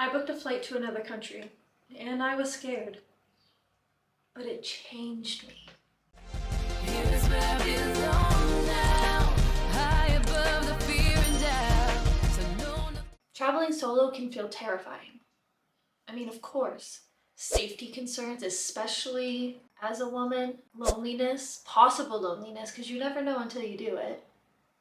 I booked a flight to another country, and I was scared, but it changed me. Here's where I belong now, high above the fear and doubt. So no. Traveling solo can feel terrifying. I mean, of course, safety concerns, especially as a woman, loneliness, possible loneliness, because you never know until you do it.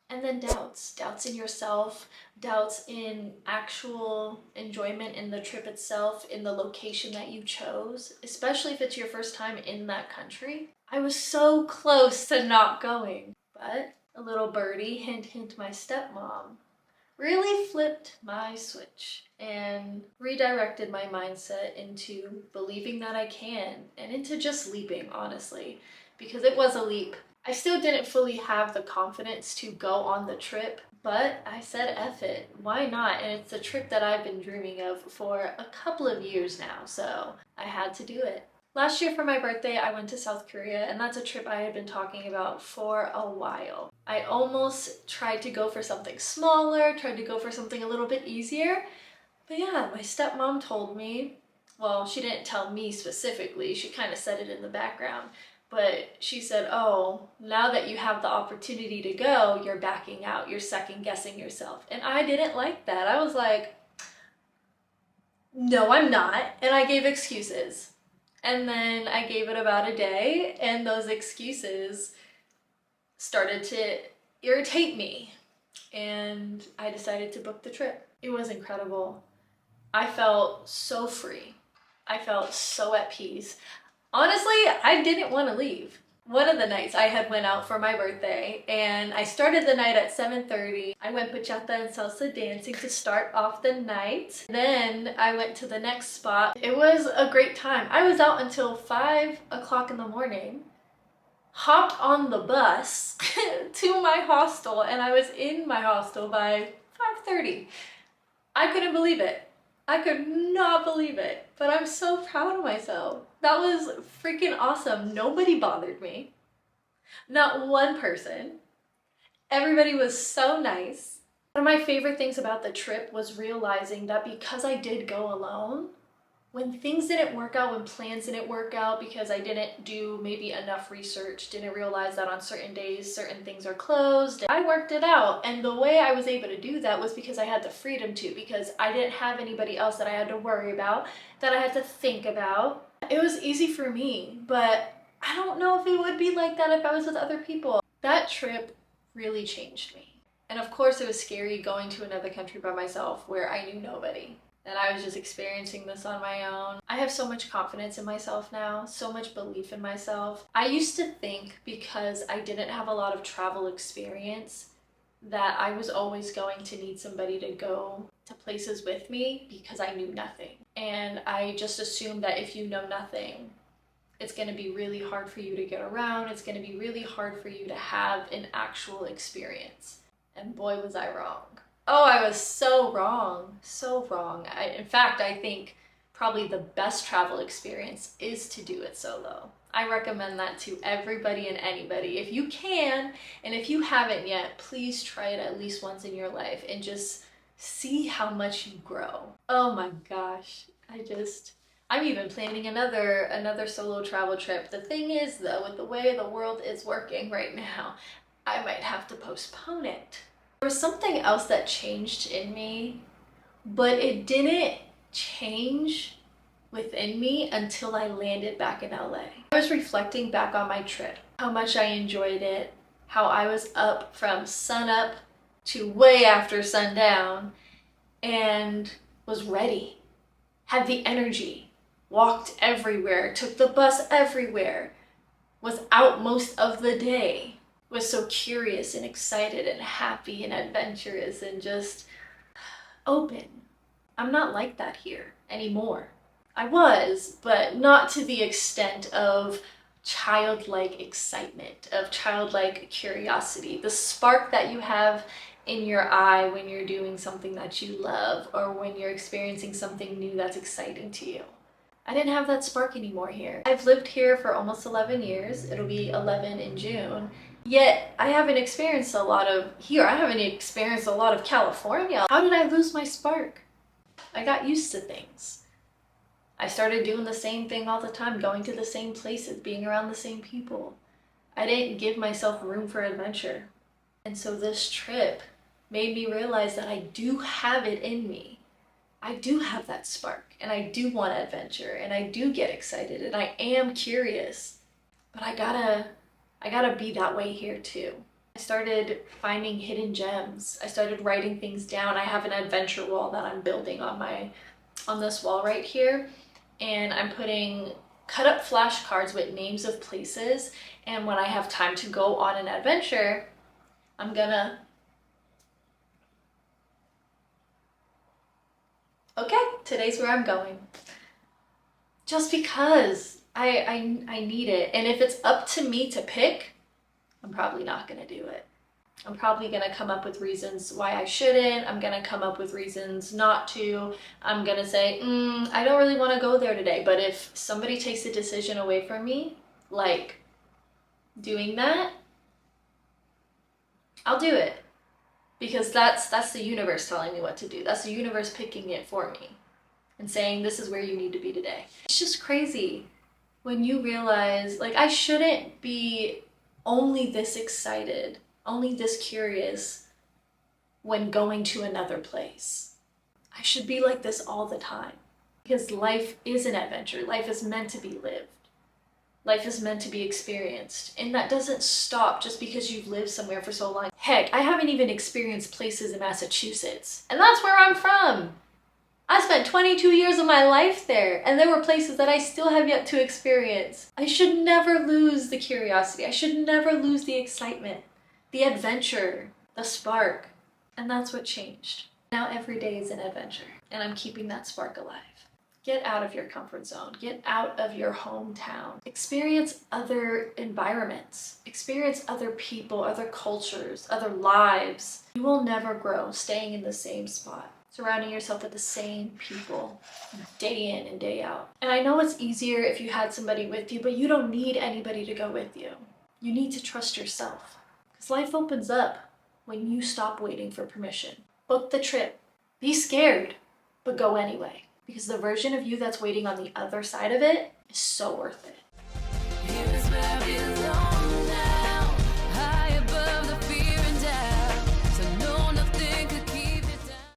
And then doubts in yourself, doubts in actual enjoyment in the trip itself, in the location that you chose, especially if it's your first time in that country. I was so close to not going, but a little birdie, hint, hint, my stepmom, really flipped my switch and redirected my mindset into believing that I can and into just leaping, honestly, because it was a leap. I still didn't fully have the confidence to go on the trip, but I said F it, why not? And it's a trip that I've been dreaming of for a couple of years now, so I had to do it. Last year for my birthday, I went to South Korea, and that's a trip I had been talking about for a while. I almost tried to go for something smaller, tried to go for something a little bit easier, but yeah, my stepmom told me, well, she didn't tell me specifically, she kind of said it in the background, but she said, oh, now that you have the opportunity to go, you're backing out, you're second guessing yourself. And I didn't like that. I was like, no, I'm not. And I gave excuses. And then I gave it about a day, and those excuses started to irritate me. And I decided to book the trip. It was incredible. I felt so free. I felt so at peace. Honestly, I didn't want to leave. One of the nights I had went out for my birthday, and I started the night at 7:30. I went bachata and salsa dancing to start off the night. Then I went to the next spot. It was a great time. I was out until 5 o'clock in the morning, hopped on the bus to my hostel, and I was in my hostel by 5:30. I couldn't believe it. I could not believe it, but I'm so proud of myself. That was freaking awesome. Nobody bothered me. Not one person. Everybody was so nice. One of my favorite things about the trip was realizing that because I did go alone, when things didn't work out, when plans didn't work out because I didn't do maybe enough research, didn't realize that on certain days certain things are closed, I worked it out. And the way I was able to do that was because I had the freedom to, because I didn't have anybody else that I had to worry about, that I had to think about. It was easy for me, but I don't know if it would be like that if I was with other people. That trip really changed me. And of course it was scary going to another country by myself where I knew nobody. And I was just experiencing this on my own. I have so much confidence in myself now, so much belief in myself. I used to think because I didn't have a lot of travel experience that I was always going to need somebody to go to places with me because I knew nothing. And I just assumed that if you know nothing, it's going to be really hard for you to get around. It's going to be really hard for you to have an actual experience. And boy, was I wrong. Oh, I was so wrong, so wrong. In fact, I think probably the best travel experience is to do it solo. I recommend that to everybody and anybody. If you can, and if you haven't yet, please try it at least once in your life and just see how much you grow. Oh my gosh, I'm even planning another solo travel trip. The thing is though, with the way the world is working right now, I might have to postpone it. There was something else that changed in me, but it didn't change within me until I landed back in LA. I was reflecting back on my trip, how much I enjoyed it, how I was up from sunup to way after sundown and was ready, had the energy, walked everywhere, took the bus everywhere, was out most of the day. Was so curious and excited and happy and adventurous and just open. I'm not like that here anymore. I was, but not to the extent of childlike excitement, of childlike curiosity. The spark that you have in your eye when you're doing something that you love or when you're experiencing something new that's exciting to you. I didn't have that spark anymore here. I've lived here for almost 11 years. It'll be 11 in June. Yet I haven't experienced a lot of here. I haven't experienced a lot of California. How did I lose my spark? I got used to things. I started doing the same thing all the time, going to the same places, being around the same people. I didn't give myself room for adventure. And so this trip made me realize that I do have it in me. I do have that spark, and I do want adventure, and I do get excited, and I am curious. But I gotta be that way here too. I started finding hidden gems. I started writing things down. I have an adventure wall that I'm building on this wall right here, and I'm putting cut up flashcards with names of places, and when I have time to go on an adventure, I'm gonna okay, today's where I'm going. Just because I need it. And if it's up to me to pick, I'm probably not gonna do it. I'm probably gonna come up with reasons why I shouldn't. I'm gonna come up with reasons not to. I'm gonna say, I don't really wanna go there today. But if somebody takes a decision away from me, like doing that, I'll do it. Because that's the universe telling me what to do. That's the universe picking it for me and saying, this is where you need to be today. It's just crazy when you realize, like, I shouldn't be only this excited, only this curious when going to another place. I should be like this all the time, because life is an adventure. Life is meant to be lived. Life is meant to be experienced, and that doesn't stop just because you've lived somewhere for so long. Heck, I haven't even experienced places in Massachusetts, and that's where I'm from. I spent 22 years of my life there, and there were places that I still have yet to experience. I should never lose the curiosity. I should never lose the excitement, the adventure, the spark, and that's what changed. Now every day is an adventure, and I'm keeping that spark alive. Get out of your comfort zone. Get out of your hometown. Experience other environments. Experience other people, other cultures, other lives. You will never grow staying in the same spot, surrounding yourself with the same people day in and day out. And I know it's easier if you had somebody with you, but you don't need anybody to go with you. You need to trust yourself, because life opens up when you stop waiting for permission. Book the trip. Be scared, but go anyway. Because the version of you that's waiting on the other side of it is so worth it. Here is where I belong.